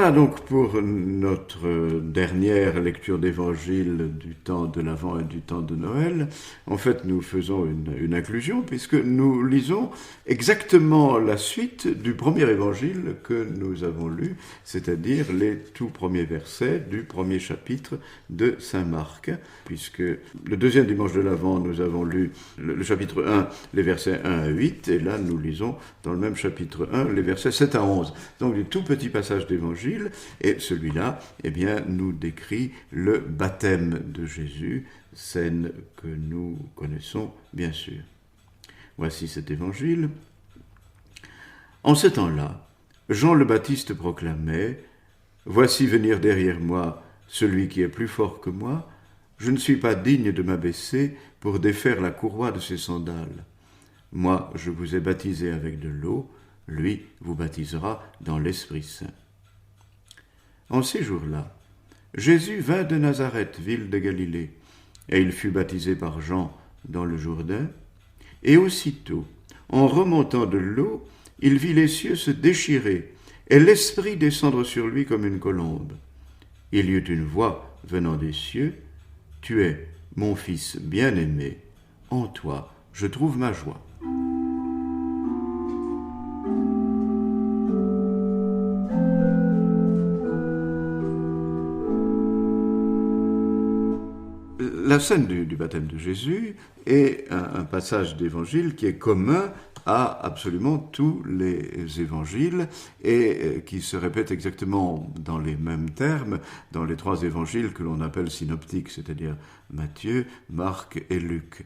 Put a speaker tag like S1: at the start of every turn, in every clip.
S1: Voilà donc pour notre dernière lecture d'évangile du temps de l'Avent et du temps de Noël. En fait, nous faisons une inclusion puisque nous lisons exactement la suite du premier évangile que nous avons lu, c'est-à-dire les tout premiers versets du premier chapitre de Saint Marc, puisque le deuxième dimanche de l'Avent, nous avons lu le chapitre 1, les versets 1 à 8, et là nous lisons dans le même chapitre 1, les versets 7 à 11. Donc des tout petits passages d'évangile. Et celui-là, eh bien, nous décrit le baptême de Jésus, scène que nous connaissons bien sûr. Voici cet évangile. En ce temps-là, Jean le Baptiste proclamait « Voici venir derrière moi celui qui est plus fort que moi. Je ne suis pas digne de m'abaisser pour défaire la courroie de ses sandales. Moi, je vous ai baptisé avec de l'eau, lui vous baptisera dans l'Esprit Saint. » En ces jours-là, Jésus vint de Nazareth, ville de Galilée, et il fut baptisé par Jean dans le Jourdain. Et aussitôt, en remontant de l'eau, il vit les cieux se déchirer, et l'Esprit descendre sur lui comme une colombe. Il y eut une voix venant des cieux, « Tu es mon Fils bien-aimé, en toi je trouve ma joie. » La scène du baptême de Jésus est un passage d'évangile qui est commun à absolument tous les évangiles et qui se répète exactement dans les mêmes termes dans les trois évangiles que l'on appelle synoptiques, c'est-à-dire Matthieu, Marc et Luc.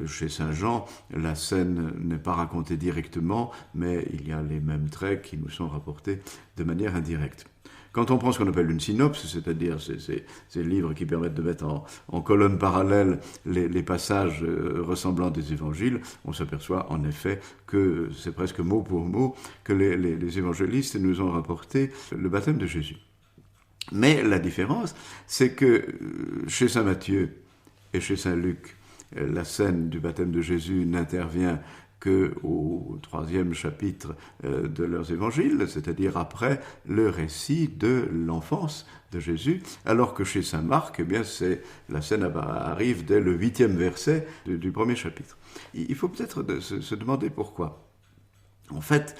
S1: Chez Saint Jean, la scène n'est pas racontée directement, mais il y a les mêmes traits qui nous sont rapportés de manière indirecte. Quand on prend ce qu'on appelle une synopse, c'est-à-dire ces livres qui permettent de mettre en colonne parallèle les passages ressemblant des évangiles, on s'aperçoit en effet que c'est presque mot pour mot que les évangélistes nous ont rapporté le baptême de Jésus. Mais la différence, c'est que chez Saint Matthieu et chez Saint Luc, la scène du baptême de Jésus n'intervient qu'au troisième chapitre de leurs évangiles, c'est-à-dire après le récit de l'enfance de Jésus, alors que chez saint Marc, eh bien, la scène arrive dès le 8e verset du premier chapitre. Il faut peut-être se demander pourquoi. En fait,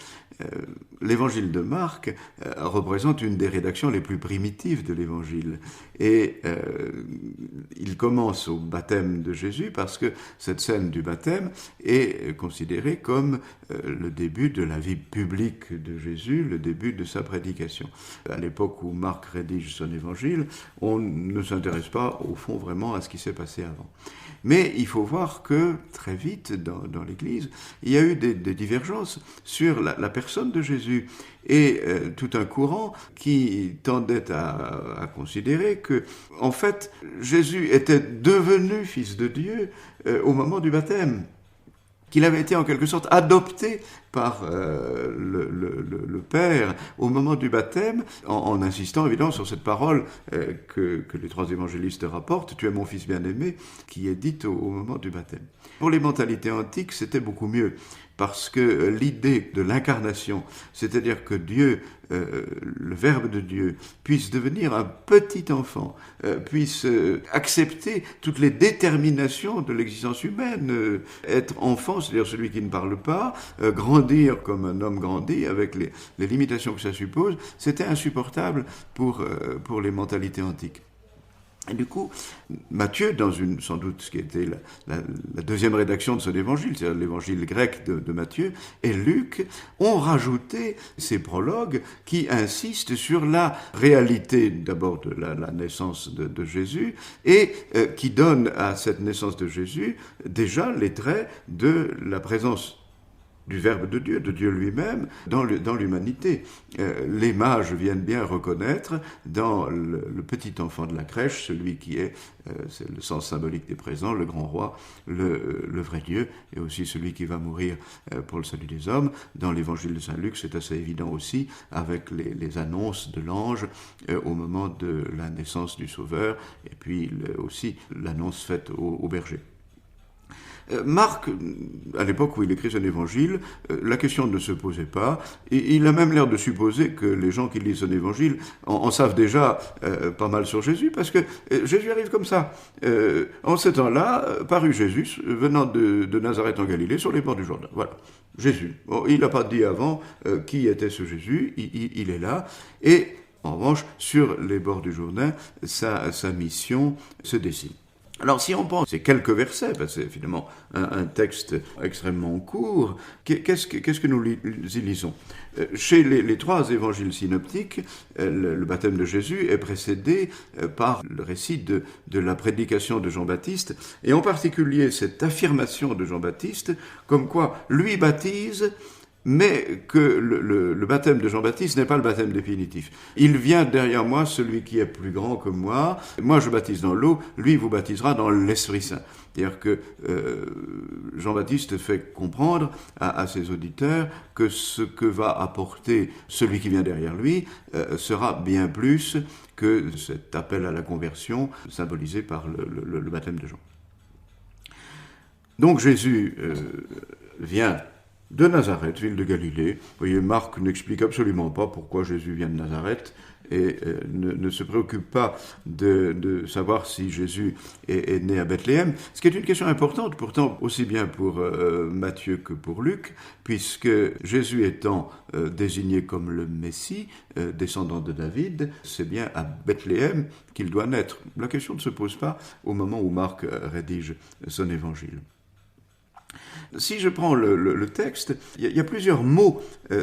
S1: l'évangile de Marc représente une des rédactions les plus primitives de l'évangile. Et il commence au baptême de Jésus parce que cette scène du baptême est considérée comme le début de la vie publique de Jésus, le début de sa prédication. À l'époque où Marc rédige son évangile, on ne s'intéresse pas au fond vraiment à ce qui s'est passé avant. Mais il faut voir que très vite dans l'Église, il y a eu des divergences sur la personne de Jésus et tout un courant qui tendait à considérer que, en fait, Jésus était devenu fils de Dieu au moment du baptême, qu'il avait été en quelque sorte adopté par le Père au moment du baptême, en insistant évidemment sur cette parole que les trois évangélistes rapportent, « Tu es mon fils bien-aimé », qui est dite au moment du baptême. Pour les mentalités antiques, c'était beaucoup mieux, parce que l'idée de l'incarnation, c'est-à-dire que Dieu, le Verbe de Dieu, puisse devenir un petit enfant, puisse accepter toutes les déterminations de l'existence humaine, être enfant, c'est-à-dire celui qui ne parle pas, grandir comme un homme grandit, avec les limitations que ça suppose, c'était insupportable pour les mentalités antiques. Et du coup, Matthieu, dans sans doute ce qui était la deuxième rédaction de son évangile, c'est-à-dire l'évangile grec de Matthieu, et Luc, ont rajouté ces prologues qui insistent sur la réalité d'abord de la naissance de Jésus et qui donnent à cette naissance de Jésus déjà les traits de la présence du Verbe de Dieu lui-même, dans l'humanité. Les mages viennent bien reconnaître dans le petit enfant de la crèche, celui qui est, c'est le sens symbolique des présents, le grand roi, le vrai Dieu, et aussi celui qui va mourir pour le salut des hommes. Dans l'évangile de Saint Luc, c'est assez évident aussi, avec les annonces de l'ange au moment de la naissance du Sauveur, et puis aussi l'annonce faite au berger. Marc, à l'époque où il écrit son évangile, la question ne se posait pas. Et il a même l'air de supposer que les gens qui lisent son évangile en savent déjà pas mal sur Jésus, parce que Jésus arrive comme ça. En ce temps-là, parut Jésus venant de Nazareth en Galilée sur les bords du Jourdain. Voilà, Jésus. Bon, il n'a pas dit avant qui était ce Jésus, il est là. Et en revanche, sur les bords du Jourdain, sa mission se dessine. Alors si on pense ces quelques versets, parce que c'est finalement un texte extrêmement court, qu'est-ce que nous y lisons ? Chez les trois évangiles synoptiques, le baptême de Jésus est précédé par le récit de la prédication de Jean-Baptiste, et en particulier cette affirmation de Jean-Baptiste, comme quoi lui baptise, mais que le baptême de Jean-Baptiste n'est pas le baptême définitif. Il vient derrière moi, celui qui est plus grand que moi. Moi, je baptise dans l'eau, lui vous baptisera dans l'Esprit Saint. C'est-à-dire que Jean-Baptiste fait comprendre à ses auditeurs que ce que va apporter celui qui vient derrière lui sera bien plus que cet appel à la conversion symbolisé par le baptême de Jean. Donc Jésus vient de Nazareth, ville de Galilée. Vous voyez, Marc n'explique absolument pas pourquoi Jésus vient de Nazareth et ne se préoccupe pas de savoir si Jésus est né à Bethléem, ce qui est une question importante, pourtant aussi bien pour Matthieu que pour Luc, puisque Jésus étant désigné comme le Messie, descendant de David, c'est bien à Bethléem qu'il doit naître. La question ne se pose pas au moment où Marc rédige son évangile. Si je prends le texte, il y a plusieurs mots,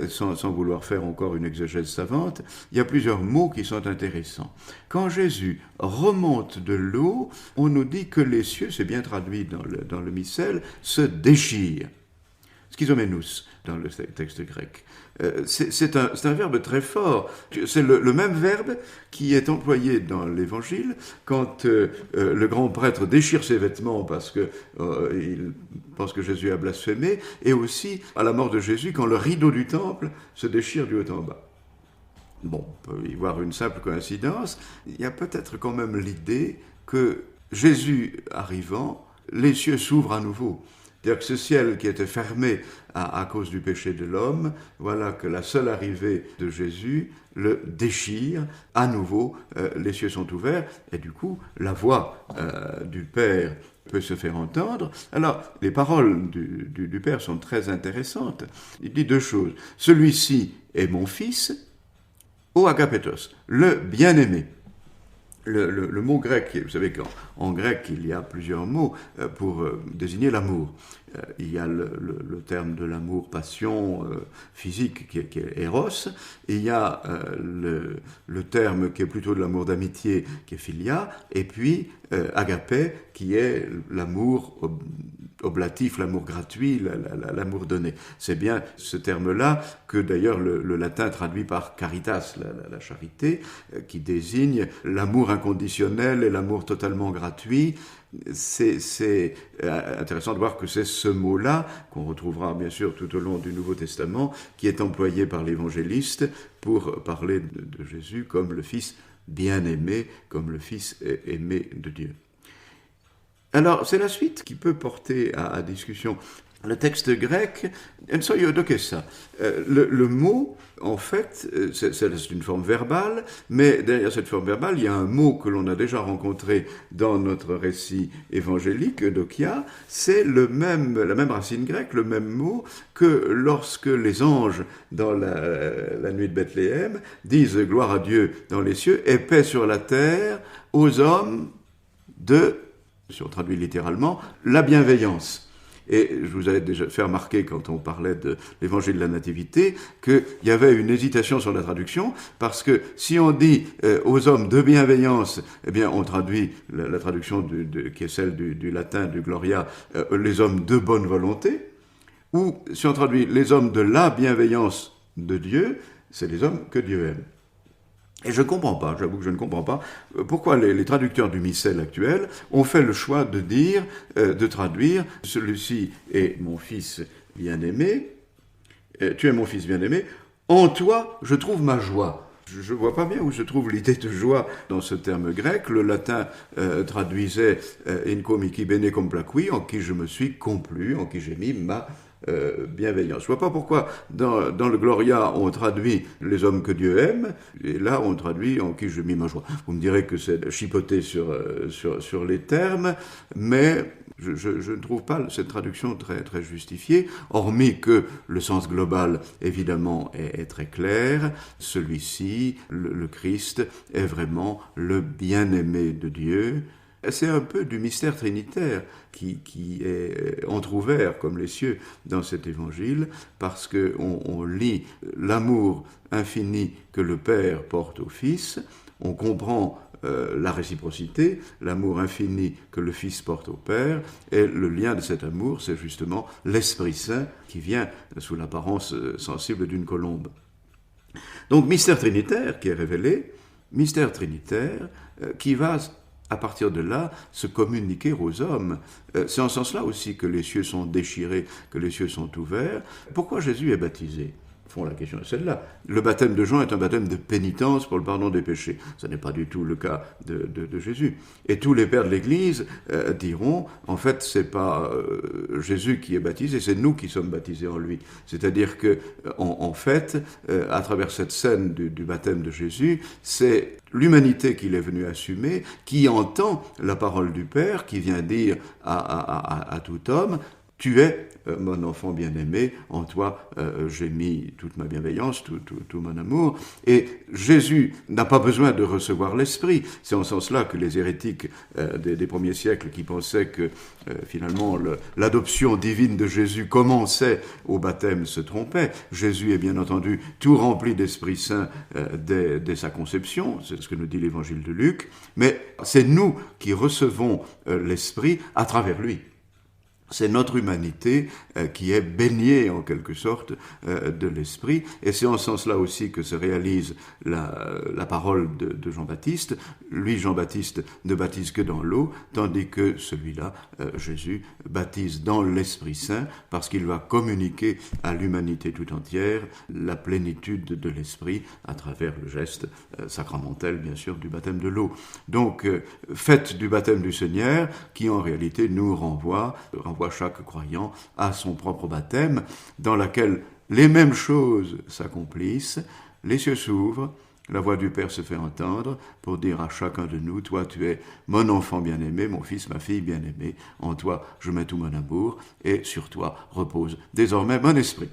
S1: sans vouloir faire encore une exégèse savante, il y a plusieurs mots qui sont intéressants. Quand Jésus remonte de l'eau, on nous dit que les cieux, c'est bien traduit dans le missel, se déchirent. Schizomenous, dans le texte grec. C'est un verbe très fort. C'est le même verbe qui est employé dans l'Évangile quand le grand prêtre déchire ses vêtements parce qu'il pense que Jésus a blasphémé, et aussi à la mort de Jésus quand le rideau du temple se déchire du haut en bas. Bon, on peut y voir une simple coïncidence. Il y a peut-être quand même l'idée que Jésus arrivant, les cieux s'ouvrent à nouveau. C'est-à-dire que ce ciel qui était fermé à cause du péché de l'homme, voilà que la seule arrivée de Jésus le déchire, à nouveau, les cieux sont ouverts, et du coup, la voix du Père peut se faire entendre. Alors, les paroles du Père sont très intéressantes. Il dit deux choses. Celui-ci est mon fils, o agapetos, le bien-aimé. Le mot grec, vous savez qu'en grec, il y a plusieurs mots pour désigner l'amour. Il y a le terme de l'amour passion physique qui est éros, et il y a le terme qui est plutôt de l'amour d'amitié qui est philia, et puis agapé qui est l'amour oblatif, l'amour gratuit, l'amour donné. C'est bien ce terme-là que d'ailleurs le latin traduit par caritas, la charité, qui désigne l'amour inconditionnel et l'amour totalement gratuit. C'est intéressant de voir que c'est ce mot-là, qu'on retrouvera bien sûr tout au long du Nouveau Testament, qui est employé par l'évangéliste pour parler de Jésus comme le Fils bien-aimé, comme le Fils aimé de Dieu. Alors, c'est la suite qui peut porter à discussion. Le texte grec, le mot, en fait, c'est une forme verbale, mais derrière cette forme verbale, il y a un mot que l'on a déjà rencontré dans notre récit évangélique, eudokia, c'est la même racine grecque, le même mot que lorsque les anges, dans la nuit de Bethléem, disent « Gloire à Dieu dans les cieux et paix sur la terre aux hommes de », si on traduit littéralement, la bienveillance. Et je vous avais déjà fait remarquer, quand on parlait de l'évangile de la Nativité, qu'il y avait une hésitation sur la traduction, parce que si on dit aux hommes de bienveillance, eh bien on traduit la traduction qui est celle du latin, du Gloria, les hommes de bonne volonté, ou si on traduit les hommes de la bienveillance de Dieu, c'est les hommes que Dieu aime. Et je ne comprends pas, j'avoue que je ne comprends pas pourquoi les traducteurs du missel actuel ont fait le choix de traduire « Celui-ci est mon fils bien-aimé, tu es mon fils bien-aimé, en toi je trouve ma joie ». Je ne vois pas bien où se trouve l'idée de joie dans ce terme grec. Le latin traduisait in comici bene complacui, en qui je me suis complu, en qui j'ai mis ma bienveillance. Je ne vois pas pourquoi dans le Gloria on traduit les hommes que Dieu aime, et là on traduit en qui j'ai mis ma joie. Vous me direz que c'est chipoter sur les termes, mais je ne trouve pas cette traduction très, très justifiée, hormis que le sens global, évidemment, est très clair. Celui-ci, le Christ, est vraiment le bien-aimé de Dieu. C'est un peu du mystère trinitaire qui est entrouvert comme les cieux dans cet évangile, parce qu'on lit l'amour infini que le Père porte au Fils, on comprend la réciprocité, l'amour infini que le Fils porte au Père, et le lien de cet amour, c'est justement l'Esprit Saint qui vient sous l'apparence sensible d'une colombe. Donc, mystère trinitaire qui est révélé, mystère trinitaire qui va, à partir de là, se communiquer aux hommes. C'est en ce sens-là aussi que les cieux sont déchirés, que les cieux sont ouverts. Pourquoi Jésus est baptisé ? La question est celle-là. Le baptême de Jean est un baptême de pénitence pour le pardon des péchés. Ce n'est pas du tout le cas de Jésus. Et tous les pères de l'Église diront, en fait, c'est pas Jésus qui est baptisé, c'est nous qui sommes baptisés en lui. C'est-à-dire que, en fait, à travers cette scène du baptême de Jésus, c'est l'humanité qu'il est venu assumer, qui entend la parole du Père, qui vient dire à tout homme, tu es mon enfant bien-aimé, en toi j'ai mis toute ma bienveillance, tout mon amour. Et Jésus n'a pas besoin de recevoir l'Esprit. C'est en ce sens-là que les hérétiques des premiers siècles qui pensaient que finalement l'adoption divine de Jésus commençait au baptême se trompaient. Jésus est bien entendu tout rempli d'Esprit Saint dès sa conception, c'est ce que nous dit l'évangile de Luc, mais c'est nous qui recevons l'Esprit à travers lui. C'est notre humanité qui est baignée en quelque sorte de l'Esprit, et c'est en ce sens-là aussi que se réalise la parole de Jean-Baptiste. Lui, Jean-Baptiste, ne baptise que dans l'eau, tandis que celui-là, Jésus, baptise dans l'Esprit Saint, parce qu'il va communiquer à l'humanité tout entière la plénitude de l'Esprit à travers le geste sacramentel, bien sûr, du baptême de l'eau. Donc, fête du baptême du Seigneur, qui en réalité nous renvoie chaque croyant à son propre baptême, dans laquelle les mêmes choses s'accomplissent, les cieux s'ouvrent, la voix du Père se fait entendre pour dire à chacun de nous, toi tu es mon enfant bien-aimé, mon fils, ma fille bien-aimée, en toi je mets tout mon amour, et sur toi repose désormais mon esprit.